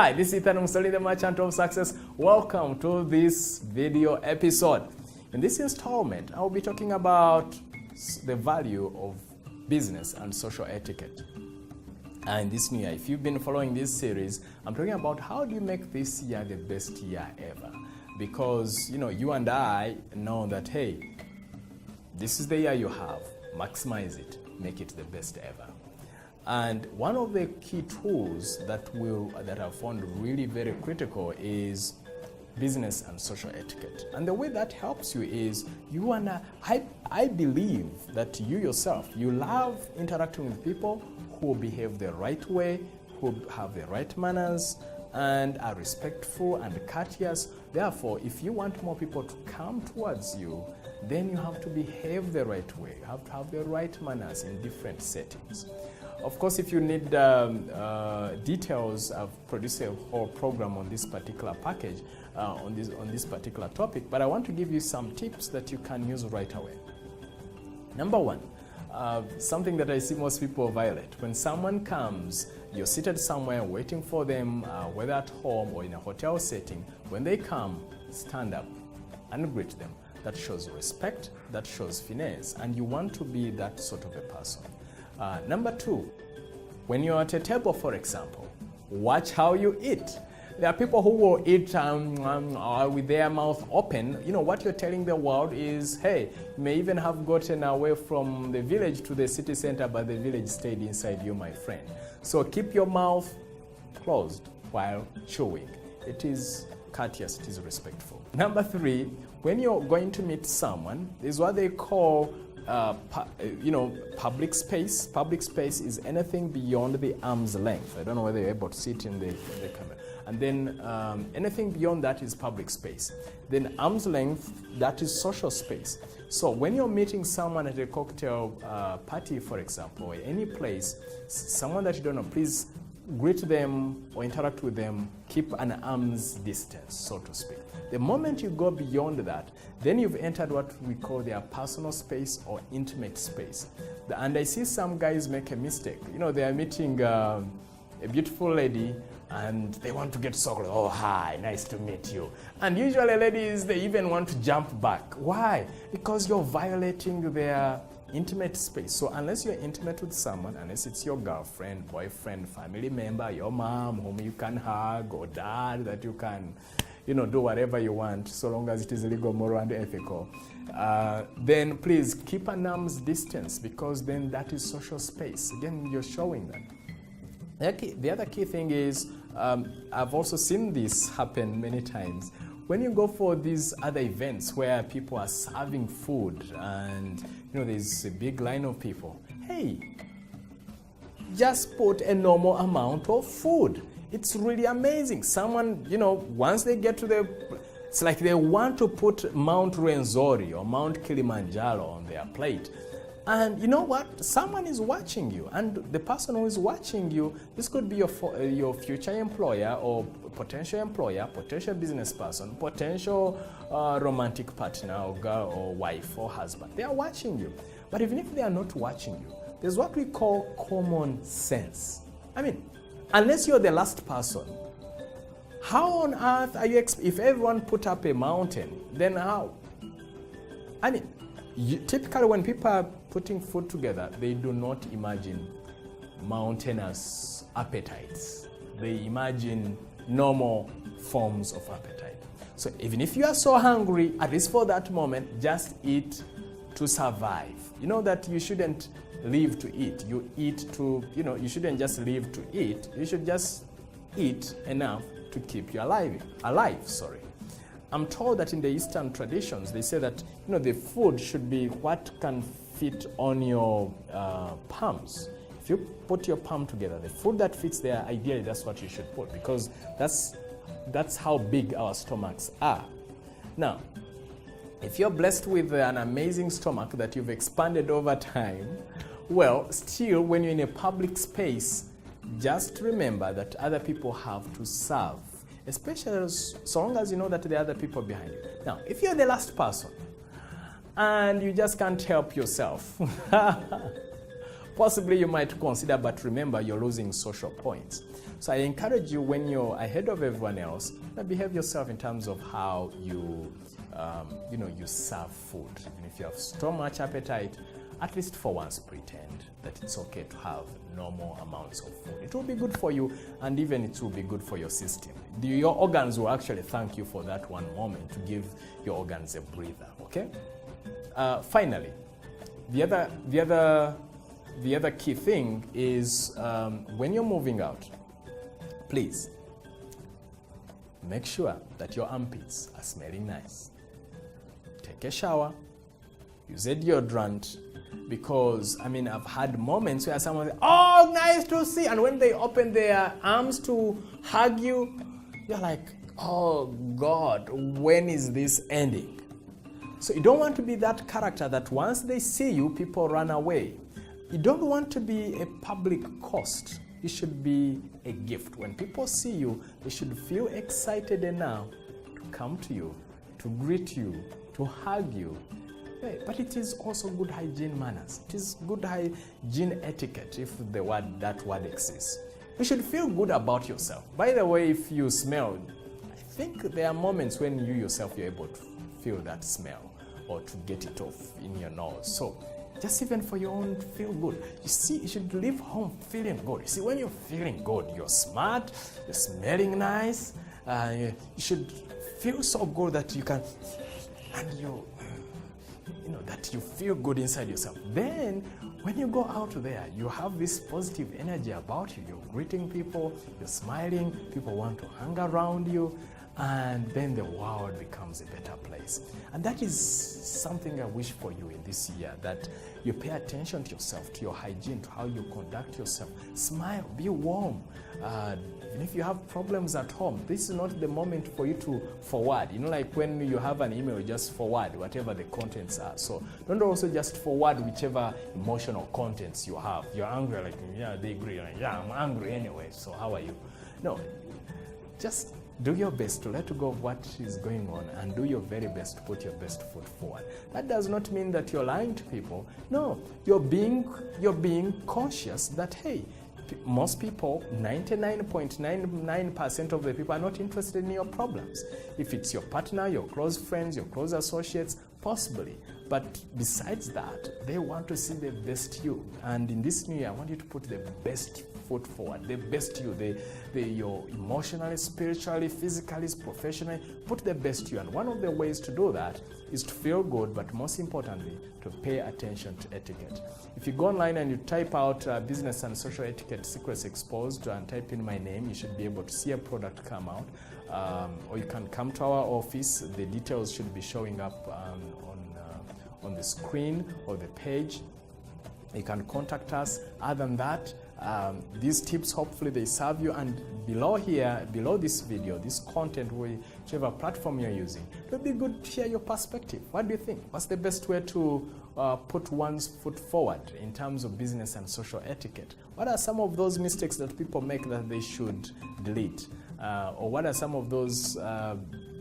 Hi, this is Ethan Musoli, the Merchant of Success. Welcome to this video episode. In this installment, I'll be talking about the value of business and social etiquette. And this new year, if you've been following this series, I'm talking about how do you make this year the best year ever? Because, you and I know that, hey, this is the year you have. Maximize it. Make it the best ever. And one of the key tools that I've found really very critical is business and social etiquette. And the way that helps you is I believe that you yourself, you love interacting with people who behave the right way, who have the right manners, and are respectful and courteous. Therefore, if you want more people to come towards you, then you have to behave the right way. You have to have the right manners in different settings. Of course, if you need details, I've produced a whole program on this particular package, on this particular topic, but I want to give you some tips that you can use right away. Number one, something that I see most people violate. When someone comes, you're seated somewhere waiting for them, whether at home or in a hotel setting. When they come, stand up and greet them. That shows respect, that shows finesse, and you want to be that sort of a person. Number two, when you're at a table, for example, watch how you eat. There are people who will eat with their mouth open. What you're telling the world is, hey, you may even have gotten away from the village to the city center, but the village stayed inside you, my friend. So keep your mouth closed while chewing. It is courteous, it is respectful. Number three, when you're going to meet someone, is what they call public space. Public space is anything beyond the arm's length. I don't know whether you're able to see it in the camera. And then anything beyond that is public space. Then arm's length, that is social space. So when you're meeting someone at a cocktail party, for example, or any place, someone that you don't know, please greet them or interact with them, keep an arm's distance, so to speak. The moment you go beyond that, then you've entered what we call their personal space or intimate space. And I see some guys make a mistake. They are meeting a beautiful lady and they want to get so close. Oh, hi, nice to meet you. And usually ladies, they even want to jump back. Why? Because you're violating their intimate space. So unless you're intimate with someone, unless it's your girlfriend, boyfriend, family member, your mom, whom you can hug, or dad that you can do whatever you want, so long as it is legal, moral, and ethical, then please keep an arm's distance, because then that is social space. Again, you're showing that. The other key thing is, I've also seen this happen many times. When you go for these other events where people are serving food and there's a big line of people, hey, just put a normal amount of food. It's really amazing. Someone, once they get to it's like they want to put Mount Rwenzori or Mount Kilimanjaro on their plate. And you know what? Someone is watching you. And the person who is watching you, this could be your future employer or potential employer, potential business person, potential romantic partner or girl or wife or husband. They are watching you. But even if they are not watching you, there's what we call common sense. Unless you're the last person, how on earth are you, if everyone put up a mountain, then how? Typically when people are putting food together, they do not imagine mountainous appetites. They imagine normal forms of appetite. So even if you are so hungry, at least for that moment, just eat to survive. You know that you shouldn't live to eat. You eat to, you shouldn't just live to eat. You should just eat enough to keep you alive. I'm told that in the Eastern traditions, they say that the food should be what can fit on your palms. If you put your palm together, the food that fits there, ideally that's what you should put, because that's how big our stomachs are. Now, if you're blessed with an amazing stomach that you've expanded over time, well, still, when you're in a public space, just remember that other people have to serve, especially so long as you know that there are other people behind you. Now, if you're the last person and you just can't help yourself, possibly you might consider, but remember, you're losing social points. So I encourage you, when you're ahead of everyone else, behave yourself in terms of how you, you serve food. Even if you have so much appetite, at least for once pretend that it's okay to have normal amounts of food. It will be good for you, and even it will be good for your system. Your organs will actually thank you for that one moment to give your organs a breather, okay? Finally, the other key thing is when you're moving out, please make sure that your armpits are smelling nice. Take a shower, use a deodorant, because I've had moments where someone says, "Oh, nice to see," and when they open their arms to hug you, you're like, "Oh God, when is this ending?" So you don't want to be that character that once they see you, people run away. You don't want to be a public cost. You should be a gift. When people see you, they should feel excited enough to come to you, to greet you, to hug you. But it is also good hygiene manners. It is good hygiene etiquette, if that word exists. You should feel good about yourself. By the way, if you smell, I think there are moments when you yourself you're able to feel that smell or to get it off in your nose. So just even for your own feel good. You see, you should leave home feeling good. You see, when you're feeling good, you're smart, you're smelling nice, you should feel so good that you can, and that you feel good inside yourself. Then, when you go out there, you have this positive energy about you. You're greeting people, you're smiling, people want to hang around you, and then the world becomes a better place. And that is something I wish for you in this year, that you pay attention to yourself, to your hygiene, to how you conduct yourself. Smile, be warm. And if you have problems at home, this is not the moment for you to forward. Like when you have an email, you just forward whatever the contents are. So don't also just forward whichever emotional contents you have. You're angry, like, yeah, they agree. Like, yeah, I'm angry anyway, so how are you? No, just do your best to let go of what is going on and do your very best to put your best foot forward. That does not mean that you're lying to people. No, you're being conscious that, hey, most people, 99.99% of the people are not interested in your problems. If it's your partner, your close friends, your close associates, possibly. But besides that, they want to see the best you. And in this new year, I want you to put the best foot forward, the best you, your emotionally, spiritually, physically, professionally, put the best you. And one of the ways to do that is to feel good, but most importantly, to pay attention to etiquette. If you go online and you type out business and social etiquette secrets exposed and type in my name, you should be able to see a product come out. Or you can come to our office. The details should be showing up on the screen or the page. You can contact us. Other than that, these tips, hopefully they serve you. And below this video, this content, whichever platform you're using, it would be good to hear your perspective. What do you think? What's the best way to put one's foot forward in terms of business and social etiquette? What are some of those mistakes that people make that they should delete? Or what are some of those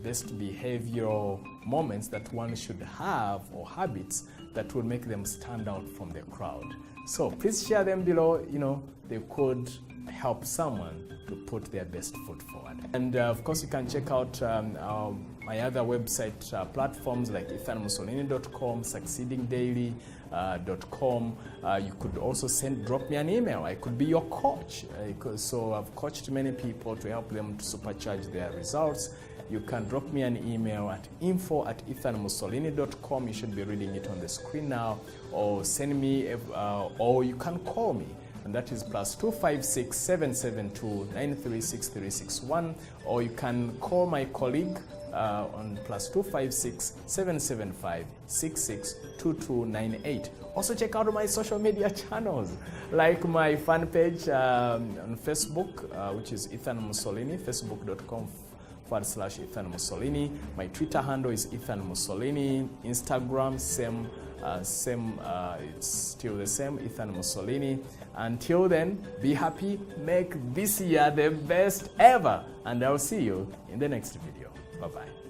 best behavioral moments that one should have, or habits that will make them stand out from the crowd? So please share them below. They could help someone to put their best foot forward. And of course, you can check out my other website platforms like ethanmussolini.com, succeedingdaily.com. You could also drop me an email. I could be your coach. So I've coached many people to help them to supercharge their results. You can drop me an email at info@ethanmussolini.com. You should be reading it on the screen now, or send me, or you can call me, and that is +256 772 936361, or you can call my colleague on +256 775 662298. Also check out my social media channels, like my fan page on Facebook, which is Ethan Mussolini, facebook.com/Ethan Mussolini. My Twitter handle is Ethan Mussolini. Instagram, same, it's still the same, Ethan Mussolini. Until then, be happy, make this year the best ever, and I'll see you in the next video. Bye-bye.